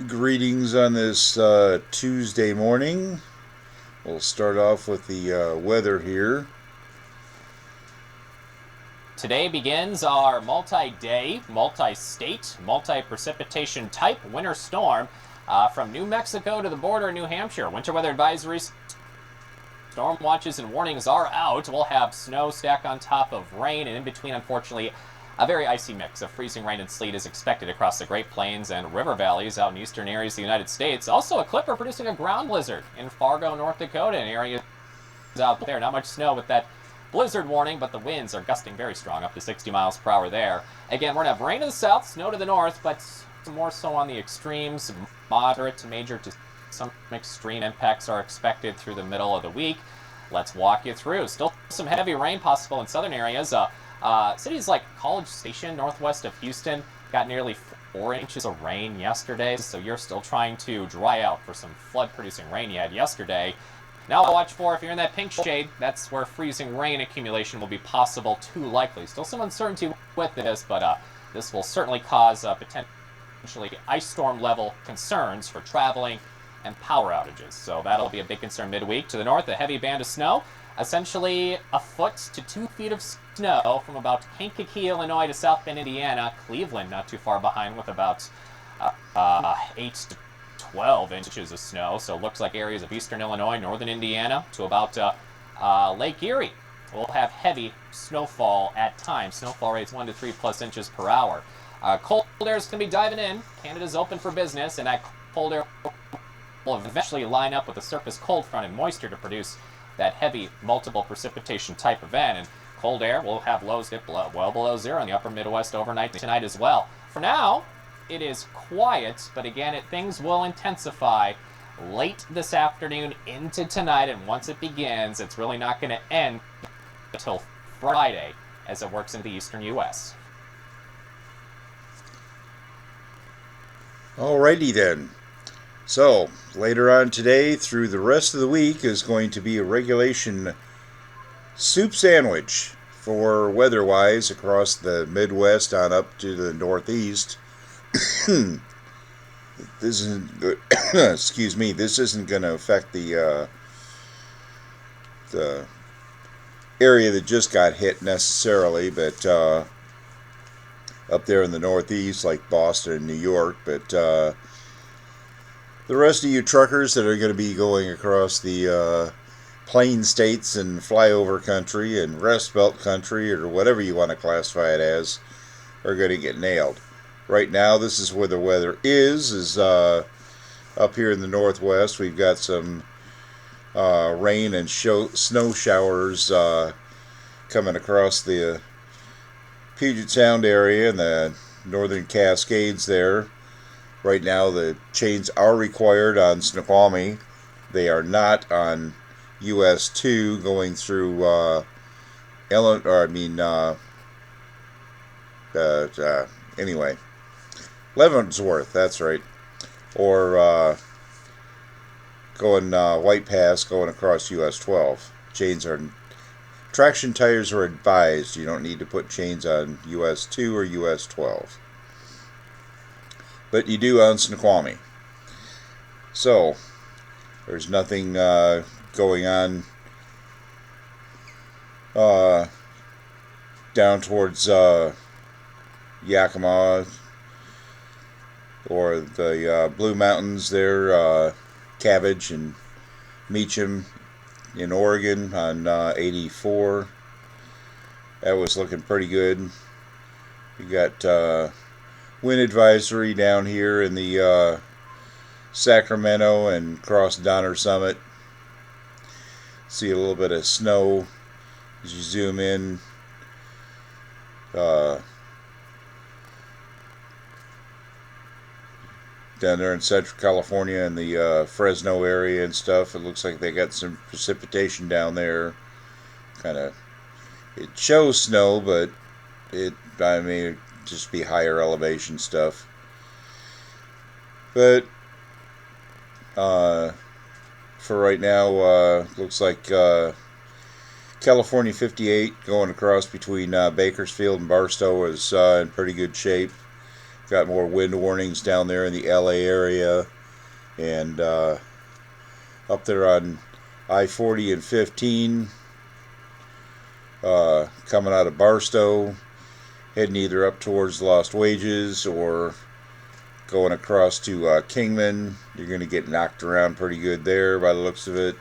Greetings on this Tuesday morning. We'll start off with the weather here. Today begins our multi-day, multi-state, multi-precipitation type winter storm from New Mexico to the border of New Hampshire. Winter weather advisories, storm watches, and warnings are out. We'll have snow stacked on top of rain, and in between, unfortunately, a very icy mix of freezing rain and sleet is expected across the Great Plains and river valleys out in eastern areas of the United States. Also, a clipper producing a ground blizzard in Fargo, North Dakota, and areas out there. Not much snow with that blizzard warning, but the winds are gusting very strong, up to 60 miles per hour there. Again, we're going to have rain to the south, snow to the north, but more so on the extremes. Moderate to major to some extreme impacts are expected through the middle of the week. Let's walk you through. Still some heavy rain possible in southern areas. Cities like College Station, northwest of Houston, got nearly 4 inches of rain yesterday, so you're still trying to dry out for some flood-producing rain you had yesterday. Now watch for, if you're in that pink shade, that's where freezing rain accumulation will be possible, too likely. Still some uncertainty with this, but this will certainly cause potentially ice storm level concerns for traveling and power outages. So that'll be a big concern midweek. To the north, a heavy band of snow, essentially a foot to 2 feet of snow from about Kankakee, Illinois to South Bend, Indiana. Cleveland not too far behind with about 8 to 12 inches of snow. So it looks like areas of eastern Illinois, northern Indiana to about Lake Erie will have heavy snowfall at times. Snowfall rates 1 to 3 plus inches per hour. Cold air is going to be diving in. Canada's open for business, and that cold air will eventually line up with the surface cold front and moisture to produce that heavy multiple precipitation type event. And cold air will have lows dip well below zero in the upper Midwest overnight tonight as well. For now, it is quiet, but again, things will intensify late this afternoon into tonight, and once it begins, it's really not going to end until Friday as it works into the eastern U.S. Alrighty then. So, later on today through the rest of the week is going to be a regulation soup sandwich for weather-wise across the Midwest on up to the Northeast. This isn't excuse me. This isn't going to affect the area that just got hit necessarily, but up there in the Northeast, like Boston and New York. But the rest of you truckers that are going to be going across the plain states and flyover country and rest belt country, or whatever you want to classify it as, are going to get nailed. Right now, this is where the weather is up here in the Northwest. We've got some rain and snow showers coming across the Puget Sound area and the northern Cascades there. Right now, the chains are required on Snoqualmie. They are not on US 2 going through anyway, Leavenworth, that's right. Or going White Pass, going across US 12. Traction tires are advised. You don't need to put chains on US 2 or US 12. But you do on Snoqualmie. So, there's nothing going on down towards Yakima or the Blue Mountains there, Cabbage and Meacham in Oregon on 84. That was looking pretty good. You got wind advisory down here in the Sacramento and across Donner Summit. See a little bit of snow as you zoom in. Down there in Central California and the Fresno area and stuff, it looks like they got some precipitation down there. It shows snow, but it just be higher elevation stuff. But for right now, looks like California 58 going across between Bakersfield and Barstow is in pretty good shape. got more wind warnings down there in the LA area, and up there on I-40 and 15, coming out of Barstow, heading either up towards Lost Wages or going across to Kingman. You're going to get knocked around pretty good there by the looks of it.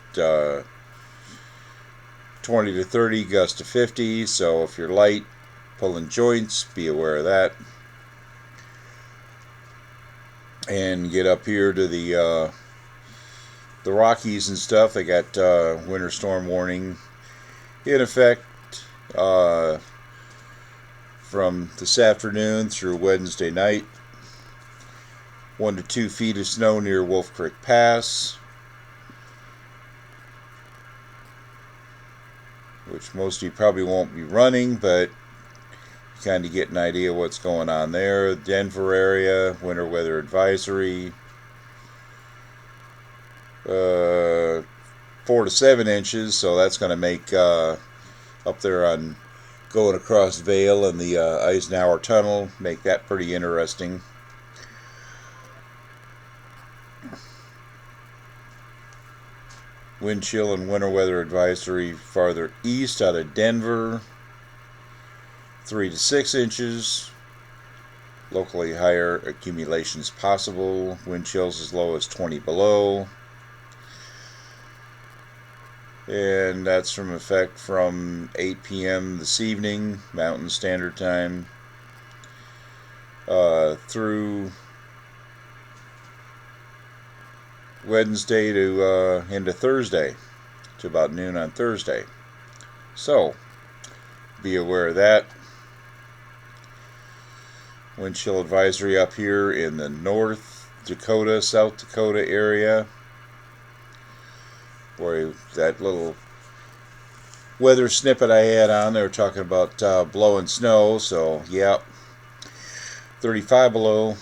20 to 30, gust to 50, so if you're light, pulling joints, be aware of that. And get up here to the Rockies and stuff. They got winter storm warning in effect from this afternoon through Wednesday night. 1 to 2 feet of snow near Wolf Creek Pass, which most of you probably won't be running, but you kind of get an idea what's going on there. Denver area, winter weather advisory. 4 to 7 inches, so that's going to make up there on going across Vale and the Eisenhower Tunnel, make that pretty interesting. Wind chill and winter weather advisory farther east out of Denver, 3 to 6 inches. Locally higher accumulations possible. Wind chills as low as 20 below. And that's from effect from 8 p.m. this evening, Mountain Standard Time, through Wednesday to into Thursday, to about noon on Thursday. So, be aware of that. Wind chill advisory up here in the North Dakota, South Dakota area, where that little weather snippet I had on, they were talking about blowing snow. So, yeah, 35 below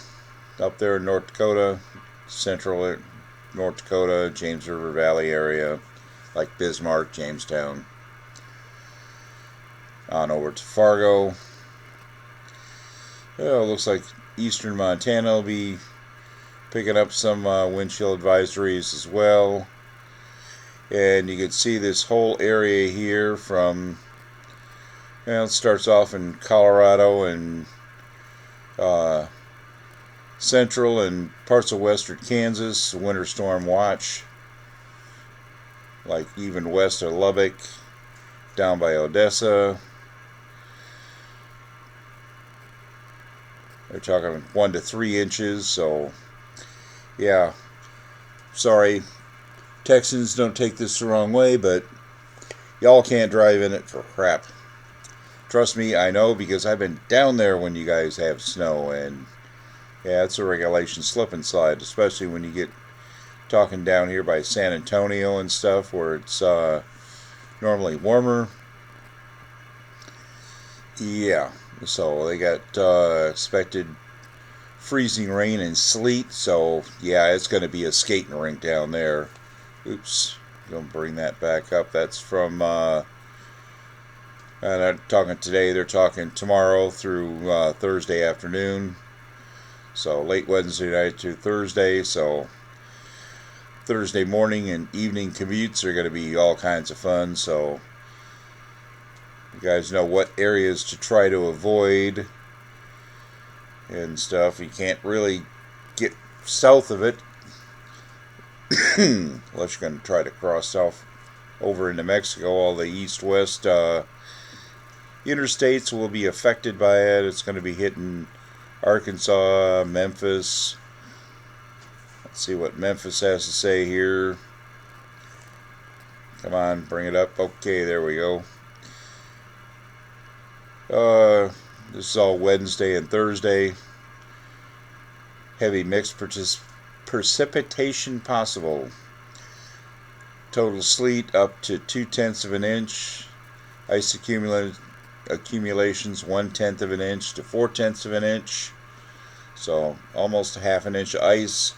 up there in North Dakota, central North Dakota, James River Valley area, like Bismarck, Jamestown, on over to Fargo. Well, looks like eastern Montana will be picking up some wind chill advisories as well. And you can see this whole area here from, it starts off in Colorado and central and parts of western Kansas, winter storm watch, like even west of Lubbock, down by Odessa. They're talking 1 to 3 inches, so yeah, sorry, Texans, don't take this the wrong way, but y'all can't drive in it for crap. Trust me, I know, because I've been down there when you guys have snow, and yeah, it's a regulation slip and slide, especially when you get talking down here by San Antonio and stuff, where it's normally warmer. Yeah, so they got expected freezing rain and sleet, so yeah, it's going to be a skating rink down there. Oops, gonna bring that back up. That's from and I'm talking today, they're talking tomorrow through Thursday afternoon, so late Wednesday night to Thursday. So Thursday morning and evening commutes are going to be all kinds of fun, so you guys know what areas to try to avoid and stuff. You can't really get south of it unless you're going to try to cross south over into Mexico. All the east-west interstates will be affected by it. It's going to be hitting Arkansas, Memphis. Let's see what Memphis has to say here. Come on, bring it up. Okay, there we go. This is all Wednesday and Thursday. Heavy mixed precipitation possible. Total sleet up to 2/10 of an inch. Ice accumulations 1/10 of an inch to 4/10 of an inch. So almost a half an inch of ice.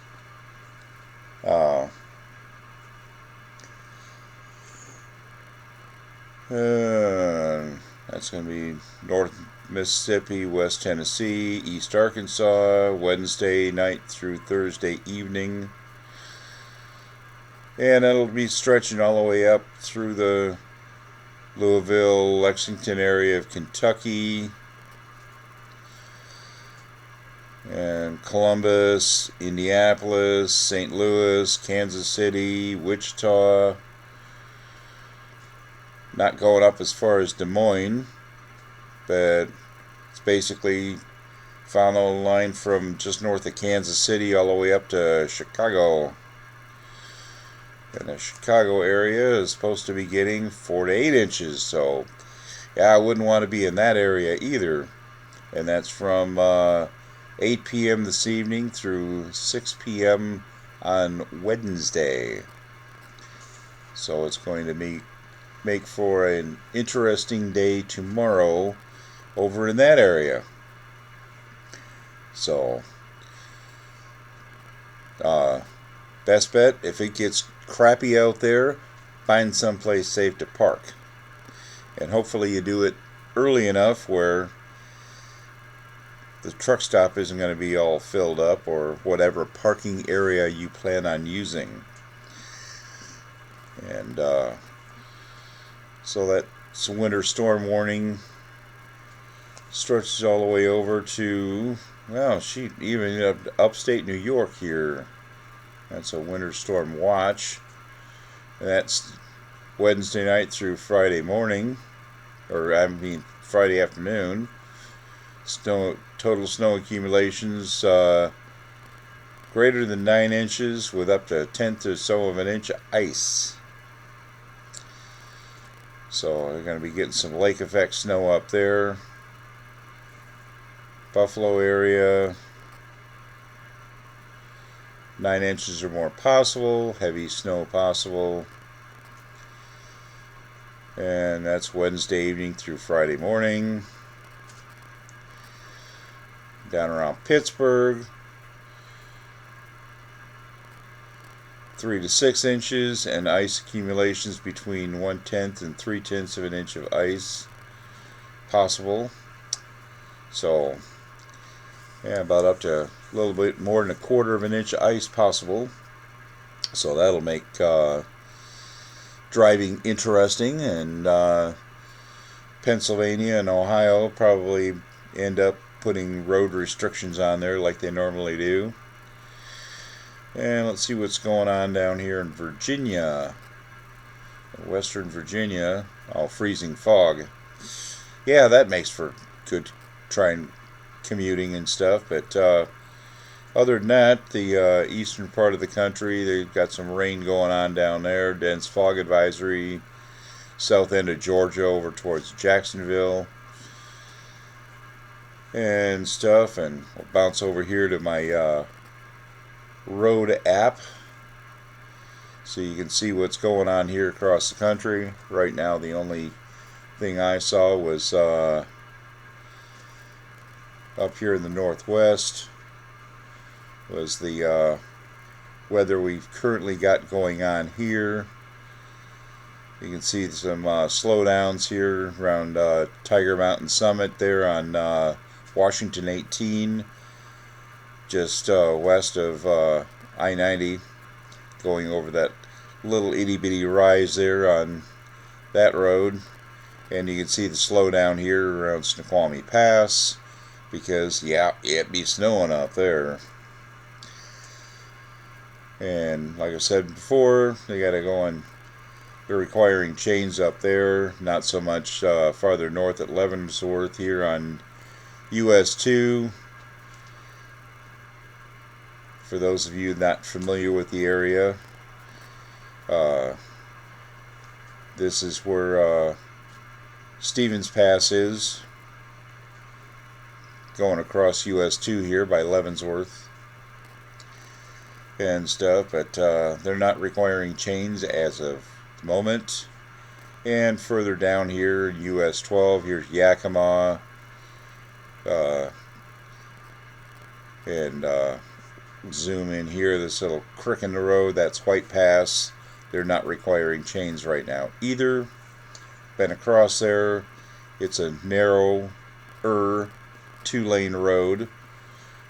That's going to be Mississippi, West Tennessee, East Arkansas, Wednesday night through Thursday evening. And it'll be stretching all the way up through the Louisville, Lexington area of Kentucky, and Columbus, Indianapolis, St. Louis, Kansas City, Wichita. Not going up as far as Des Moines, but it's basically follow the line from just north of Kansas City all the way up to Chicago. And the Chicago area is supposed to be getting 4 to 8 inches, so yeah, I wouldn't want to be in that area either. And that's from 8 p.m. this evening through 6 p.m. on Wednesday. So it's going to make for an interesting day tomorrow over in that area. So, best bet, if it gets crappy out there, find someplace safe to park. And hopefully you do it early enough where the truck stop isn't going to be all filled up, or whatever parking area you plan on using. And so that's a winter storm warning stretches all the way over to, well, even up upstate New York here. That's a winter storm watch. And that's Wednesday night through Friday morning, or I mean Friday afternoon. Total snow accumulations greater than 9 inches with up to a tenth or so of an inch of ice. So we're going to be getting some lake effect snow up there. Buffalo area, 9 inches or more possible, heavy snow possible. And that's Wednesday evening through Friday morning. Down around Pittsburgh, 3 to 6 inches, and ice accumulations between 1/10 and 3/10 of an inch of ice possible. So, yeah, about up to a little bit more than 1/4 of an inch of ice possible. So that'll make driving interesting, and Pennsylvania and Ohio probably end up putting road restrictions on there like they normally do. And let's see what's going on down here in Virginia, Western Virginia. All freezing fog. Yeah, that makes for good trying commuting and stuff. But other than that, the eastern part of the country, they've got some rain going on down there. Dense fog advisory. South end of Georgia over towards Jacksonville and stuff. And we'll bounce over here to my road app so you can see what's going on here across the country. Right now the only thing I saw was up here in the northwest was the weather we've currently got going on here. You can see some slowdowns here around Tiger Mountain Summit there on Washington 18, just west of I-90, going over that little itty-bitty rise there on that road. And you can see the slowdown here around Snoqualmie Pass, because, yeah, it be snowing up there. And like I said before, they got to go on. They're requiring chains up there, not so much farther north at Leavenworth here on US 2. For those of you not familiar with the area, this is where Stevens Pass is, going across US 2 here by Leavenworth and stuff, but they're not requiring chains as of the moment. And further down here, US 12, here's Yakima, and zoom in here, this little crick in the road, that's White Pass. They're not requiring chains right now either. Been across there. It's a narrow two-lane road,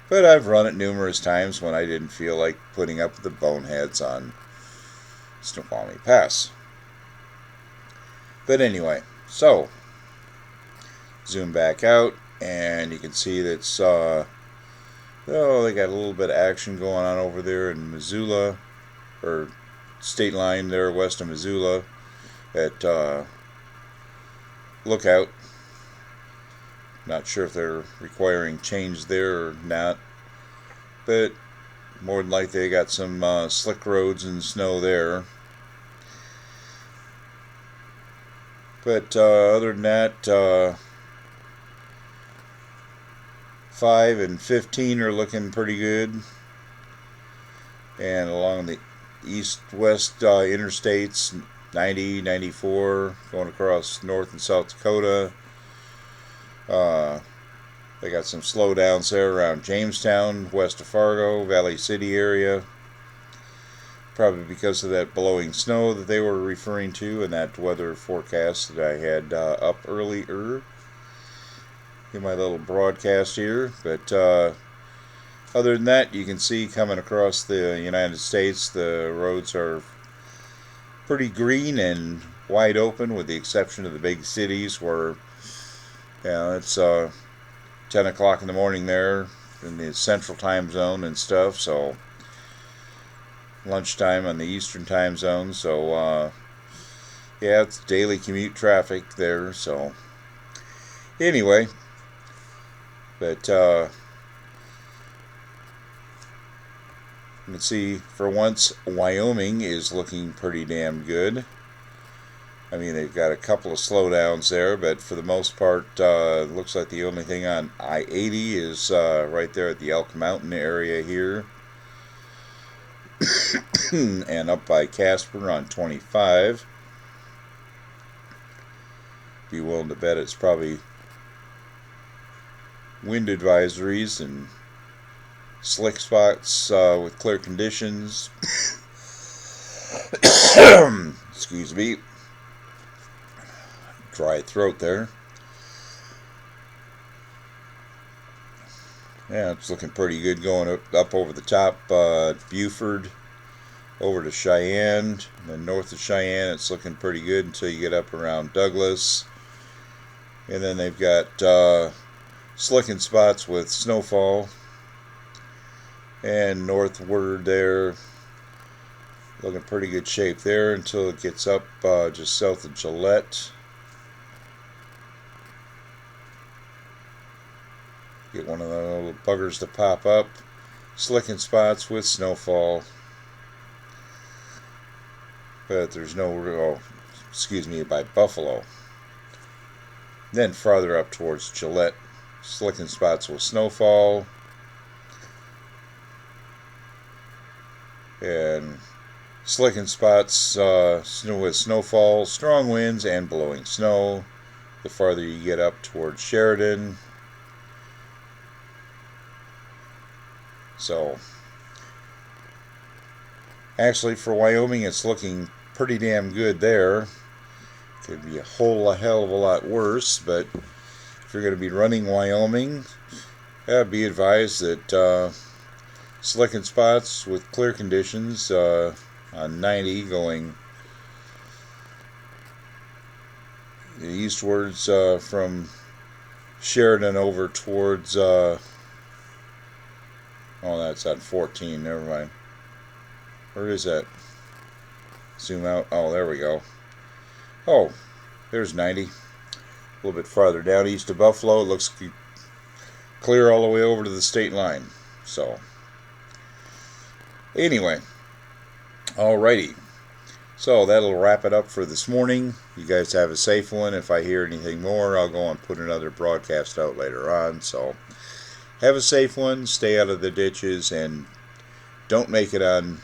but I've run it numerous times when I didn't feel like putting up with the boneheads on Snoqualmie Pass. But anyway, so zoom back out, and you can see that's they got a little bit of action going on over there in Missoula, or state line there west of Missoula at Lookout. Not sure if they're requiring change there or not, but more than likely they got some slick roads and snow there. But other than that, 5 and 15 are looking pretty good. And along the east-west interstates, 90, 94, going across North and South Dakota. They got some slowdowns there around Jamestown, west of Fargo, Valley City area. Probably because of that blowing snow that they were referring to and that weather forecast that I had up earlier in my little broadcast here. But other than that, you can see coming across the United States, the roads are pretty green and wide open, with the exception of the big cities where, it's 10 o'clock in the morning there in the central time zone and stuff, so lunchtime on the eastern time zone, so it's daily commute traffic there. So anyway, but you can see for once Wyoming is looking pretty damn good. I mean, they've got a couple of slowdowns there, but for the most part, it looks like the only thing on I-80 is right there at the Elk Mountain area here. And up by Casper on 25. Be willing to bet it's probably wind advisories and slick spots with clear conditions. Excuse me. Dry throat there. Yeah, it's looking pretty good going up over the top. Buford over to Cheyenne, and then north of Cheyenne it's looking pretty good until you get up around Douglas. And then they've got slicking spots with snowfall. And northward there, looking pretty good shape there until it gets up just south of Gillette. Get one of the little buggers to pop up. Slicking spots with snowfall. But there's no, by Buffalo. Then farther up towards Gillette, slicking spots with snowfall. And slicking spots with snowfall, strong winds, and blowing snow. The farther you get up towards Sheridan. So, actually for Wyoming it's looking pretty damn good there. Could be a whole hell of a lot worse, but if you're going to be running Wyoming, be advised that slicking spots with clear conditions on 90 going eastwards from Sheridan over towards that's on 14, never mind. Where is that? Zoom out. Oh, there we go. Oh, there's 90. A little bit farther down east of Buffalo. It looks clear all the way over to the state line. So, anyway. Alrighty. So, that'll wrap it up for this morning. You guys have a safe one. If I hear anything more, I'll go and put another broadcast out later on. So, have a safe one. Stay out of the ditches. And don't make it on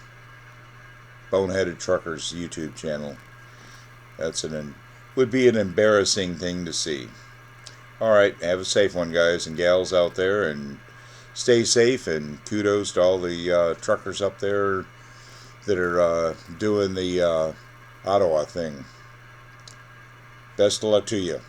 Boneheaded Truckers YouTube channel. Would be an embarrassing thing to see. Alright, have a safe one, guys and gals out there, and stay safe, and kudos to all the truckers up there that are doing the Ottawa thing. Best of luck to you.